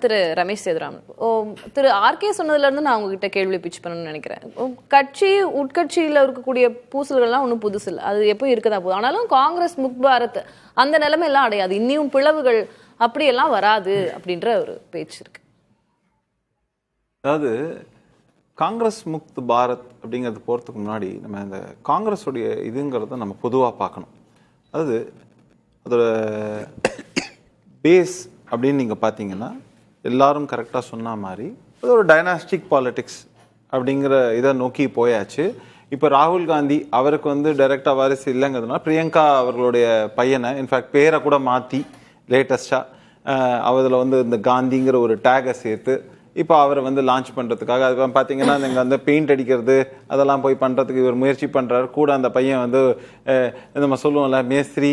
திரு ரமேஷ் சேதுராமன், திரு RK சொன்னதுல இருந்து நான் உங்ககிட்ட கேள்வி பிச் பண்ணணும்னு நினைக்கிறேன். கட்சி உட்கட்சியில இருக்கக்கூடிய பூசல்கள்லாம் ஒன்றும் புதுசு இல்லை, அது எப்போ இருக்கதா போகுது. ஆனாலும் காங்கிரஸ் முக் பாரத் அந்த நிலைமை எல்லாம் அடையாது, இன்னும் பிளவுகள் அப்படியெல்லாம் வராது அப்படின்ற ஒரு பேச்சு இருக்கு. அதாவது காங்கிரஸ் முக்த் பாரத் அப்படிங்கிறது போகிறதுக்கு முன்னாடி நம்ம இந்த காங்கிரஸுடைய இதுங்கிறத நம்ம பொதுவாக பார்க்கணும். அதாவது அதோட பேஸ் அப்படின்னு நீங்கள் பார்த்தீங்கன்னா எல்லாரும் கரெக்டாக சொன்ன மாதிரி அது ஒரு டைனாஸ்டிக் பாலிட்டிக்ஸ் அப்படிங்கிற இதை நோக்கி போயாச்சு. இப்போ ராகுல் காந்தி அவருக்கு வந்து டைரெக்டாக வாரிசு இல்லைங்கிறதுனால பிரியங்கா அவர்களுடைய பையனை இன்ஃபேக்ட் பேரை கூட மாற்றி லேட்டஸ்ட்டாக அதில் வந்து இந்த காந்திங்கிற ஒரு டேகை சேர்த்து இப்போ அவரை வந்து லான்ச் பண்ணுறதுக்காக அது பார்த்தீங்கன்னா நீங்கள் வந்து பெயிண்ட் அடிக்கிறது அதெல்லாம் போய் பண்ணுறதுக்கு இவர் முயற்சி பண்ணுறாரு. கூட அந்த பையன் வந்து நம்ம சொல்லுவோம்ல மேஸ்திரி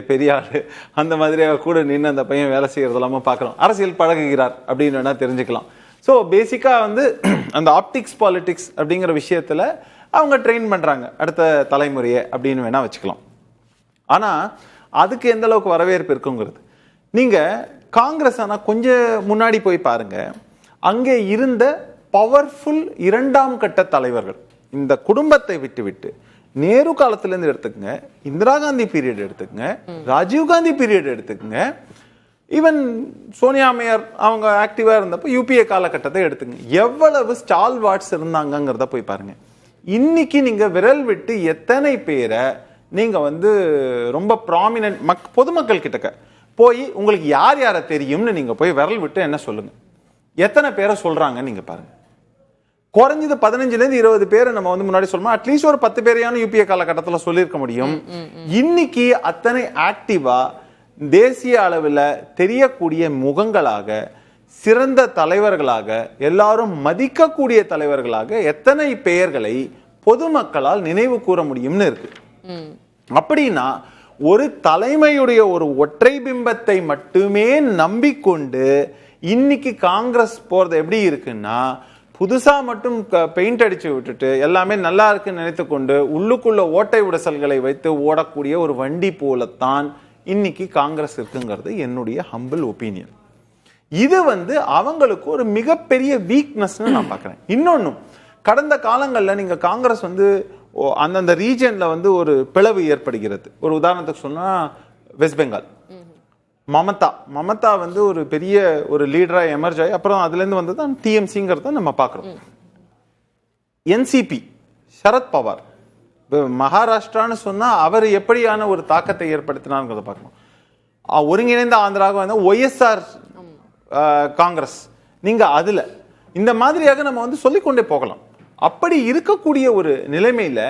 பெரிய ஆள் அந்த மாதிரி கூட நின்று அந்த பையன் வேலை செய்கிறதெல்லாமல் பார்க்குறோம். அரசியல் பழகுகிறார் அப்படின்னு வேணால் தெரிஞ்சுக்கலாம். ஸோ பேசிக்காக வந்து அந்த ஆப்டிக்ஸ் பாலிட்டிக்ஸ் அப்படிங்கிற விஷயத்தில் அவங்க ட்ரெயின் பண்ணுறாங்க அடுத்த தலைமுறையை அப்படின்னு வேணால் வச்சுக்கலாம். ஆனால் அதுக்கு எந்த அளவுக்கு வரவேற்பு இருக்குங்கிறது நீங்கள் காங்கிரஸ் ஆனால் கொஞ்சம் முன்னாடி போய் பாருங்கள். அங்கே இருந்த பவர்ஃபுல் இரண்டாம் கட்ட தலைவர்கள் இந்த குடும்பத்தை விட்டு நேரு காலத்திலேருந்து எடுத்துக்கங்க, இந்திரா காந்தி பீரியட் எடுத்துக்கங்க, ராஜீவ் காந்தி பீரியட் எடுத்துக்கங்க, ஈவன் சோனியா மேயர் அவங்க ஆக்டிவா இருந்தப்போ யூபிஏ காலகட்டத்தை எடுத்துக்கங்க. எவ்வளவு ஸ்டால் வாட்ஸ் இருந்தாங்கிறத போய் பாருங்க. இன்னைக்கு நீங்க விரல் விட்டு எத்தனை பேரை நீங்க வந்து ரொம்ப ப்ராமினன்ட் பொதுமக்கள் கிட்டக்க போய் உங்களுக்கு யார் யாரை தெரியும்னு நீங்க போய் விரல் விட்டு என்ன சொல்லுங்க, எத்தனை பேரை சொல்றாங்க நீங்க பாருங்க. குறைஞ்சது 15-20 பேரை நம்ம வந்து முன்னாடி சொல்லணும், அட்லீஸ்ட் ஒரு 10 பேரையான யூபிஏ காலகட்டத்தில் சொல்லியிருக்க முடியும். இன்னைக்கு அத்தனை ஆக்டிவா தேசிய அளவில் தெரியக்கூடிய முகங்களாக, சிறந்த தலைவர்களாக, எல்லாரும் மதிக்கக்கூடிய தலைவர்களாக எத்தனை பெயர்களை பொதுமக்களால் நினைவு கூற முடியும்னு இருக்கு. அப்படின்னா ஒரு தலைமையுடைய ஒரு ஒற்றை பிம்பத்தை மட்டுமே நம்பிக்கொண்டு இன்னைக்கு காங்கிரஸ் போறது எப்படி இருக்குன்னா, புதுசா மட்டும் பெயிண்ட் அடிச்சு விட்டுட்டு எல்லாமே நல்லா இருக்குன்னு நினைத்து கொண்டு உள்ளுக்குள்ள ஓட்டை உடசல்களை வைத்து ஓடக்கூடிய ஒரு வண்டி போலத்தான் இன்னைக்கு காங்கிரஸ் இருக்குங்கிறது என்னுடைய ஹம்பிள் ஒப்பீனியன். இது வந்து அவங்களுக்கு ஒரு மிகப்பெரிய வீக்னஸ்னு நான் பார்க்குறேன். இன்னொன்னும் கடந்த காலங்களில் நீங்க காங்கிரஸ் வந்து அந்தந்த ரீஜன்ல வந்து ஒரு பிளவு ஏற்படுகிறது. ஒரு உதாரணத்துக்கு சொன்னா வெஸ்ட் பெங்கால் மமதா வந்து ஒரு பெரிய ஒரு லீடரா எமர்ஜ் ஆகி அப்புறம் அதுல இருந்து வந்தது டிஎம்சிங்கிறத நம்ம பார்க்கிறோம். என்சிபி சரத் பவார் மகாராஷ்டிரான்னு சொன்னா அவர் எப்படியான ஒரு தாக்கத்தை ஏற்படுத்தினார்ங்கிறத பார்க்கணும். ஒருங்கிணைந்த ஆந்திராக வந்து ஒய்எஸ்ஆர் காங்கிரஸ் நீங்க அதுல இந்த மாதிரியாக நம்ம வந்து சொல்லிக்கொண்டே போகலாம். அப்படி இருக்கக்கூடிய ஒரு நிலைமையில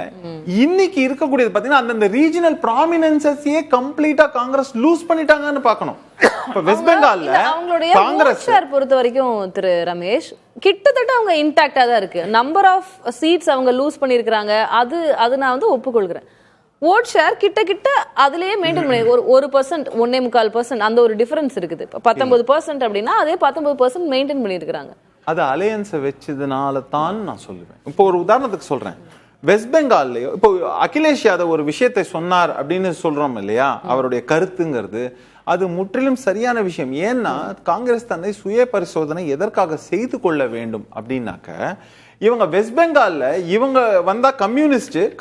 இன்னைக்கு இருக்கக்கூடியது பாத்தீங்கன்னா அந்தந்த ரீஜனல் ப்ராமினன்ஸையே கம்ப்ளீட்டா காங்கிரஸ் லூஸ் பண்ணிட்டாங்கன்னு பார்க்கணும். இப்ப வெஸ்ட் பெங்கால்ல காங்கிரஸ் பொறுத்த வரைக்கும் திரு ரமேஷ் கிட்டத்தட்ட அவங்க இன்டாக்டா தான் இருக்கு. நம்பர் ஆஃப் சீட்ஸ் அவங்க லூஸ் பண்ணிருக்காங்க, அது நான் வந்து ஒப்புக்கொள்கிறேன். ஓட் ஷேர் கிட்ட அதுலயே மெயின்டைன் பண்ணி 1%, 1.25% அந்த ஒரு டிஃபரன்ஸ் இருக்குது. 19% அப்படின்னா அதே 19% மெயின்டைன் பண்ணிருக்காங்க. அது அலையன்ஸை வச்சதுனால தான் நான் சொல்லுவேன். இப்போ ஒரு உதாரணத்துக்கு சொல்றேன், வெஸ்ட் பெங்கால்லையோ இப்போ அகிலேஷ் யாதவ் ஒரு விஷயத்தை சொன்னார் அப்படின்னு சொல்றோம் இல்லையா, அவருடைய கருத்துங்கிறது அது முற்றிலும் சரியான விஷயம். ஏன்னா காங்கிரஸ் தன்னை சுய பரிசோதனை எதற்காக செய்து கொள்ள வேண்டும் அப்படின்னாக்க, இவங்க வெஸ்ட் பெங்கால்ல இவங்க வந்தா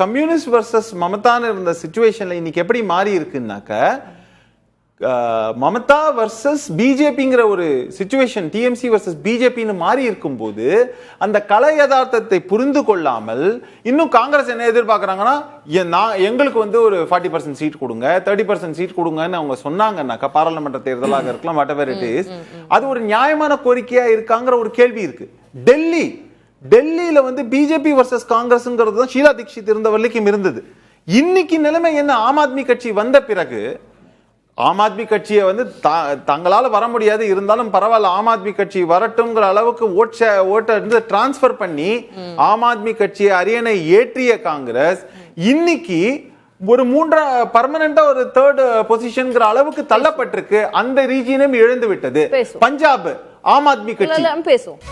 கம்யூனிஸ்ட் வர்சஸ் மமதான்னு இருந்த சிச்சுவேஷன்ல இன்னைக்கு எப்படி மாறி இருக்குன்னாக்க, மமதா வர்சஸ் பிஜேபிங்கிற ஒரு சிச்சுவேஷன், டிஎம்சி வர்சஸ் பிஜேபின்னு மாறி இருக்கும் போது அந்த கலை யதார்த்தத்தை புரிந்து கொள்ளாமல் இன்னும் காங்கிரஸ் என்ன எதிர்பார்க்கறாங்கன்னா, எங்களுக்கு வந்து ஒரு 40% சீட் கொடுங்க, 30% சீட் கொடுங்கன்னு அவங்க சொன்னாங்கன்னாக்கா, பாராளுமன்ற தேர்தலாக இருக்கலாம், வாட் எவர் இட் இஸ், அது ஒரு நியாயமான கோரிக்கையா இருக்காங்கிற ஒரு கேள்வி இருக்கு. டெல்லியில வந்து பிஜேபி வர்சஸ் காங்கிரஸ்ங்கிறது தான் ஷீலா தீக்ஷித் இருந்த வரைக்கும் இருந்தது. இன்னைக்கு நிலைமை என்ன, ஆம் ஆத்மி கட்சி வந்த பிறகு ஆம் ஆத்மி கட்சியை வந்து தங்களால வர முடியாது, இருந்தாலும் பரவாயில்ல ஆம் ஆத்மி கட்சி வரட்டும்ங்கிற அளவுக்கு ஓட்டை டிரான்ஸ்பர் பண்ணி ஆம் ஆத்மி கட்சியை அரியணை ஏற்றிய காங்கிரஸ் இன்னைக்கு ஒரு பர்மனண்டா ஒரு 3rd பொசிஷன்ங்கிற அளவுக்கு தள்ளப்பட்டிருக்கு. அந்த ரீஜியனும் இழந்து விட்டது. பஞ்சாப் ஆம் ஆத்மி கட்சி பேசுவோம்.